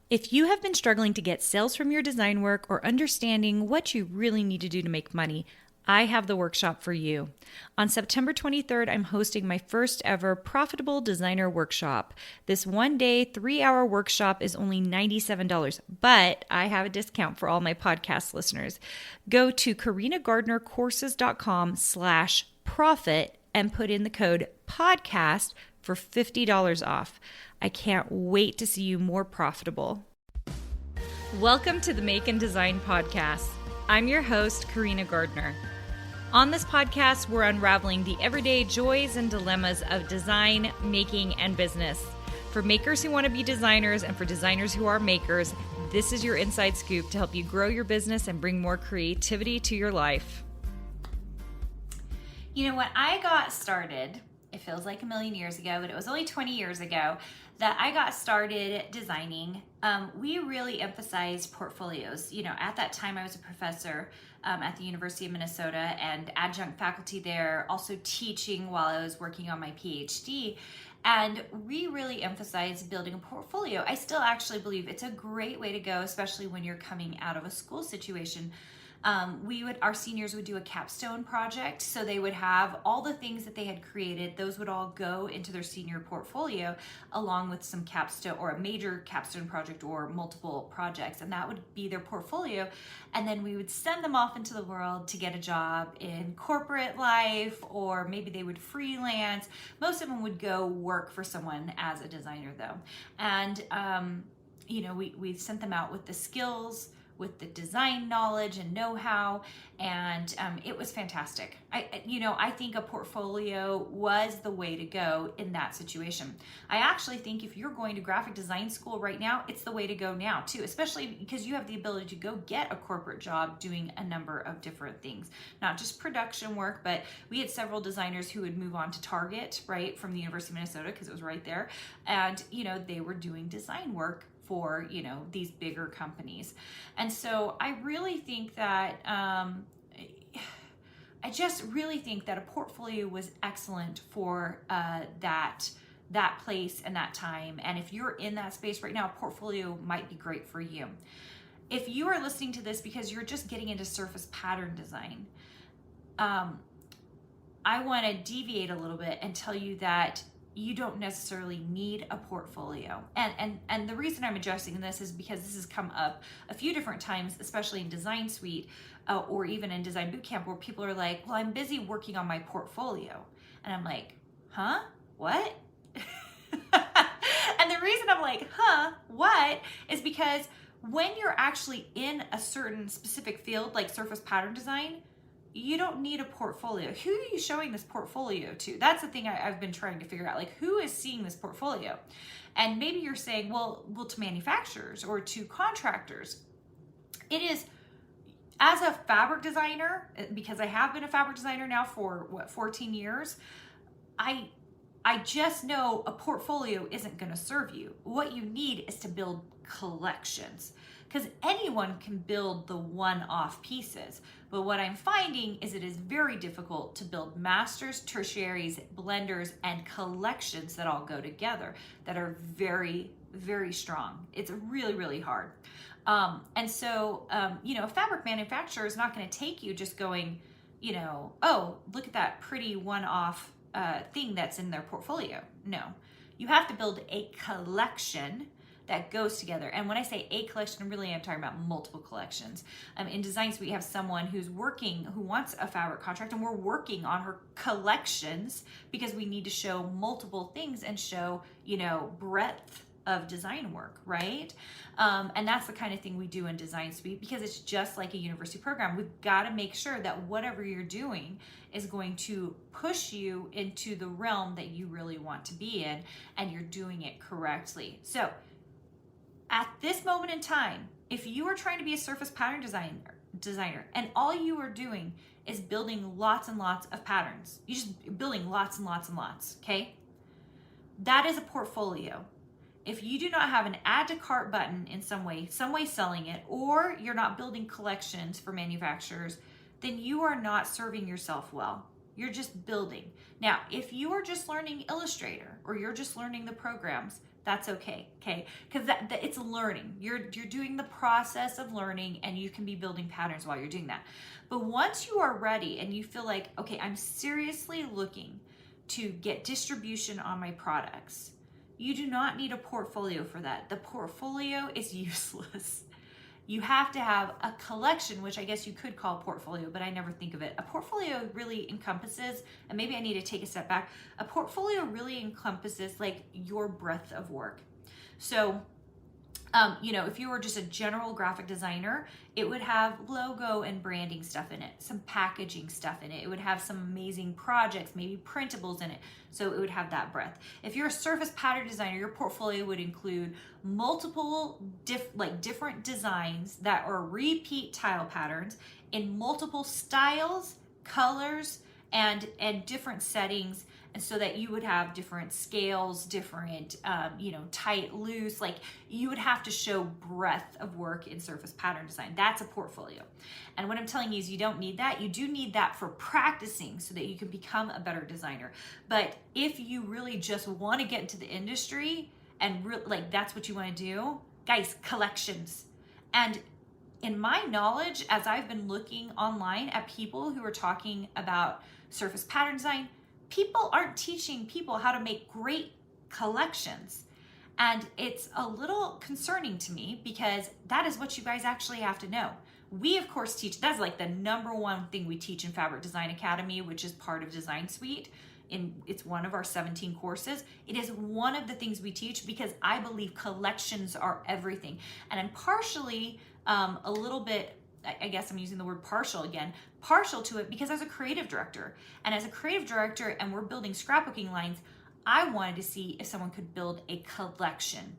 If you have been struggling to get sales from your design work or understanding what you really need to do to make money, I have the workshop for you. On September 23rd, I'm hosting my first ever Profitable Designer Workshop. This 1-day, 3-hour workshop is only $97, but I have a discount for all my podcast listeners. Go to carinagardnercourses.com/profit and put in the code podcast for $50 off. I can't wait to see you more profitable. Welcome to the Make and Design Podcast. I'm your host, Carina Gardner. On this podcast, we're unraveling the everyday joys and dilemmas of design, making, and business. For makers who want to be designers and for designers who are makers, this is your inside scoop to help you grow your business and bring more creativity to your life. You know, when I got started, it feels like a million years ago, but it was only 20 years ago that I got started designing. We really emphasized portfolios. You know, at that time I was a professor at the University of Minnesota and adjunct faculty there, also teaching while I was working on my Ph.D. And we really emphasized building a portfolio. I still actually believe it's a great way to go, especially when you're coming out of a school situation. Our seniors would do a capstone project, so they would have all the things that they had created. Those would all go into their senior portfolio along with some capstone or a major capstone project or multiple projects, and that would be their portfolio. And then we would send them off into the world to get a job in corporate life, or maybe they would freelance. Most of them would go work for someone as a designer though. And, we sent them out with the skills, with the design knowledge and know-how, and it was fantastic. I think a portfolio was the way to go in that situation. I actually think if you're going to graphic design school right now, it's the way to go now too, especially because you have the ability to go get a corporate job doing a number of different things, not just production work, but we had several designers who would move on to Target, right, from the University of Minnesota because it was right there, and they were doing design work for these bigger companies. And so I really think that I just really think that a portfolio was excellent for that place and that time. And if you're in that space right now, a portfolio might be great for you. If you are listening to this because you're just getting into surface pattern design, I want to deviate a little bit and tell you that you don't necessarily need a portfolio. And the reason I'm addressing this is because this has come up a few different times, especially in Design Suite or even in Design Bootcamp, where people are like, well, I'm busy working on my portfolio. And I'm like, huh? What? And the reason I'm like, huh? What? Is because when you're actually in a certain specific field, like surface pattern design, you don't need a portfolio. Who are you showing this portfolio to? That's the thing I've been trying to figure out. Like, who is seeing this portfolio? And maybe you're saying, well, to manufacturers or to contractors. It is, as a fabric designer, because I have been a fabric designer now for 14 years, I just know a portfolio isn't going to serve you. What you need is to build collections, because anyone can build the one-off pieces. But what I'm finding is it is very difficult to build masters, tertiaries, blenders, and collections that all go together that are very, very strong. It's really, really hard. And so, a fabric manufacturer is not going to take you just going, oh, look at that pretty one-off thing that's in their portfolio. No, you have to build a collection that goes together. And when I say a collection, really I'm talking about multiple collections. In Design Suite, we have someone who wants a fabric contract, and we're working on her collections because we need to show multiple things and show, breadth of design work, right? And that's the kind of thing we do in Design Suite, because it's just like a university program. We've got to make sure that whatever you're doing is going to push you into the realm that you really want to be in, and you're doing it correctly. So at this moment in time, if you are trying to be a surface pattern designer and all you are doing is building lots and lots of patterns, you're just building lots and lots and lots, okay? That is a portfolio. If you do not have an add to cart button in some way selling it, or you're not building collections for manufacturers, then you are not serving yourself well. You're just building. Now, if you are just learning Illustrator or you're just learning the programs, That's okay, okay? Because it's learning. You're doing the process of learning, and you can be building patterns while you're doing that. But once you are ready and you feel like, okay, I'm seriously looking to get distribution on my products, you do not need a portfolio for that. The portfolio is useless. You have to have a collection, which I guess you could call a portfolio, but I never think of it. A portfolio really encompasses, and maybe I need to take a step back, a portfolio really encompasses like your breadth of work. So, if you were just a general graphic designer, it would have logo and branding stuff in it, some packaging stuff in it. It would have some amazing projects, maybe printables in it. So it would have that breadth. If you're a surface pattern designer, your portfolio would include multiple different designs that are repeat tile patterns in multiple styles, colors, and different settings. And so that you would have different scales, different, tight, loose, like you would have to show breadth of work in surface pattern design. That's a portfolio. And what I'm telling you is you don't need that. You do need that for practicing so that you can become a better designer. But if you really just want to get into the industry and that's what you want to do, guys, collections. And in my knowledge, as I've been looking online at people who are talking about surface pattern design, people aren't teaching people how to make great collections. And it's a little concerning to me because that is what you guys actually have to know. We, of course, teach, that's like the number one thing we teach in Fabric Design Academy, which is part of Design Suite. It's one of our 17 courses. It is one of the things we teach because I believe collections are everything. And I'm partially a little bit, I guess I'm using the word partial again, partial to it because as a creative director, and we're building scrapbooking lines, I wanted to see if someone could build a collection.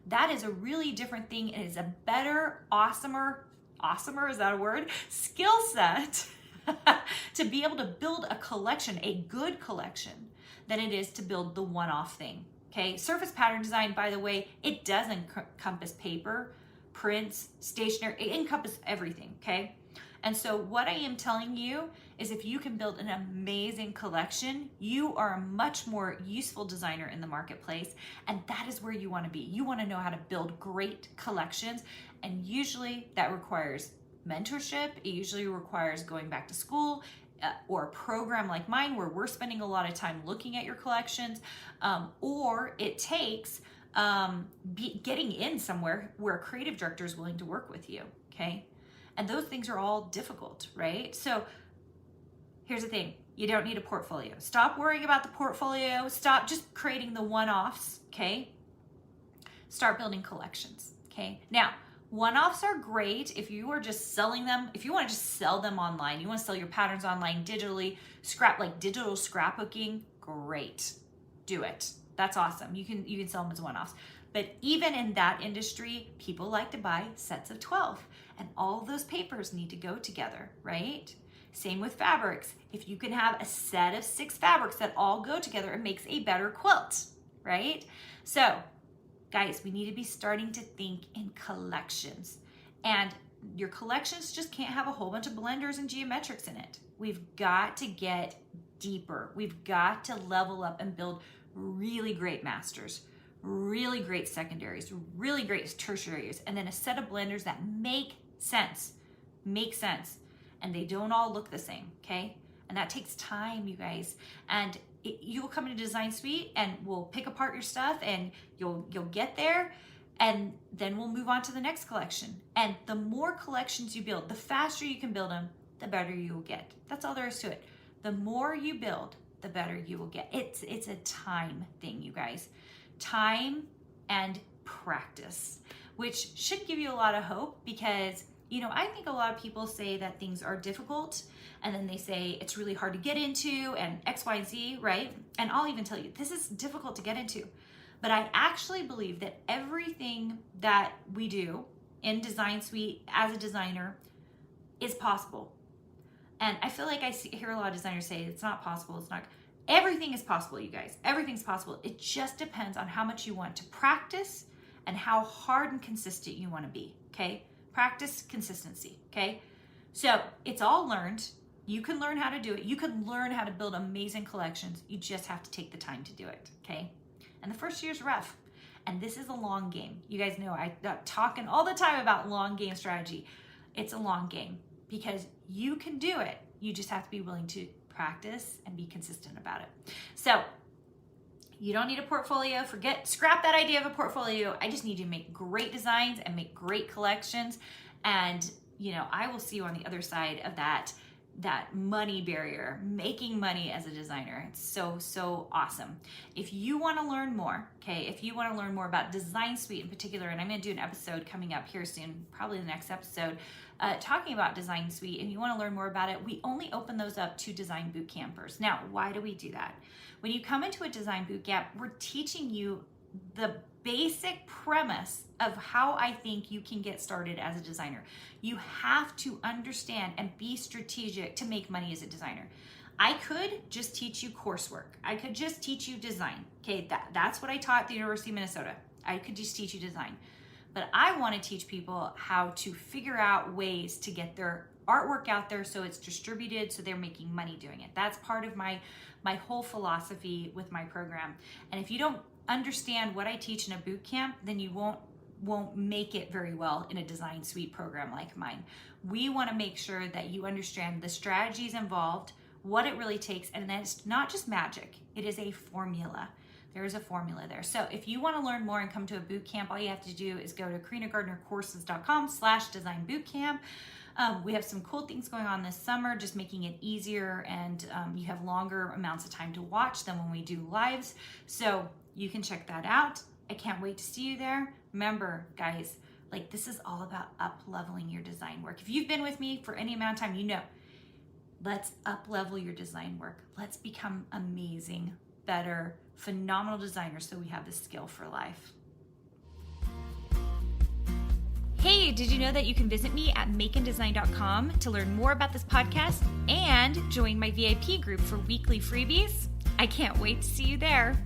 That is a really different thing. It is a better, awesomer, is that a word? Skill set to be able to build a collection, a good collection, than it is to build the one-off thing, okay? Surface pattern design, by the way, it does encompass paper, prints, stationery, it encompasses everything, okay? And so what I am telling you is if you can build an amazing collection, you are a much more useful designer in the marketplace, and that is where you want to be. You want to know how to build great collections, and usually that requires mentorship. It usually requires going back to school or a program like mine where we're spending a lot of time looking at your collections, or it takes getting in somewhere where a creative director is willing to work with you, okay? And those things are all difficult, right? So here's the thing. You don't need a portfolio. Stop worrying about the portfolio. Stop just creating the one-offs, okay? Start building collections, okay? Now, one-offs are great if you are just selling them. If you want to just sell them online, you want to sell your patterns online digitally, digital scrapbooking, great. Do it. That's awesome. You can sell them as one-offs. But even in that industry, people like to buy sets of 12, and all of those papers need to go together, right? Same with fabrics. If you can have a set of 6 fabrics that all go together, it makes a better quilt, right? So, guys, we need to be starting to think in collections. And your collections just can't have a whole bunch of blenders and geometrics in it. We've got to get deeper. We've got to level up and build really great masters, really great secondaries, really great tertiaries, and then a set of blenders that make sense, and they don't all look the same, okay? And that takes time, you guys. And you'll come into Design Suite and we'll pick apart your stuff and you'll get there, and then we'll move on to the next collection. And the more collections you build, the faster you can build them, the better you will get. That's all there is to it. The more you build, the better you will get. It's a time thing, you guys. Time and practice, which should give you a lot of hope because, I think a lot of people say that things are difficult and then they say it's really hard to get into and X, Y, and Z, right? And I'll even tell you, this is difficult to get into. But I actually believe that everything that we do in Design Suite as a designer is possible. And I feel like I hear a lot of designers say it's not possible, it's not. Everything is possible, you guys. Everything's possible. It just depends on how much you want to practice and how hard and consistent you want to be, okay? Practice, consistency, okay? So it's all learned. You can learn how to do it. You can learn how to build amazing collections. You just have to take the time to do it, okay? And the first year's rough. And this is a long game. You guys know I'm talking all the time about long game strategy. It's a long game because you can do it. You just have to be willing to practice and be consistent about it. So you don't need a portfolio. Scrap that idea of a portfolio. I just need you to make great designs and make great collections. And, I will see you on the other side of that money barrier, making money as a designer. It's so, so awesome. If you want to learn more, if you want to learn more about Design Suite in particular, and I'm going to do an episode coming up here soon, probably the next episode, talking about Design Suite, and you want to learn more about it, we only open those up to design boot campers. Now, why do we do that? When you come into a design boot camp, we're teaching you the basic premise of how I think you can get started as a designer. You have to understand and be strategic to make money as a designer. I could just teach you coursework. I could just teach you design. That's what I taught at the University of Minnesota. I could just teach you design. But I want to teach people how to figure out ways to get their artwork out there so it's distributed, so they're making money doing it. That's part of my whole philosophy with my program. And if you don't understand what I teach in a boot camp, then you won't make it very well in a Design Suite program like mine. We want to make sure that you understand the strategies involved, what it really takes, and then it's not just magic. It is a formula. There is a formula there. So if you want to learn more and come to a boot camp, all you have to do is go to carinagardnercourses.com/designbootcamp. We have some cool things going on this summer, just making it easier, and you have longer amounts of time to watch than when we do lives. So you can check that out. I can't wait to see you there. Remember, guys, this is all about up-leveling your design work. If you've been with me for any amount of time, let's up-level your design work. Let's become amazing, better, phenomenal designers so we have the skill for life. Hey, did you know that you can visit me at makeanddesign.com to learn more about this podcast and join my VIP group for weekly freebies? I can't wait to see you there.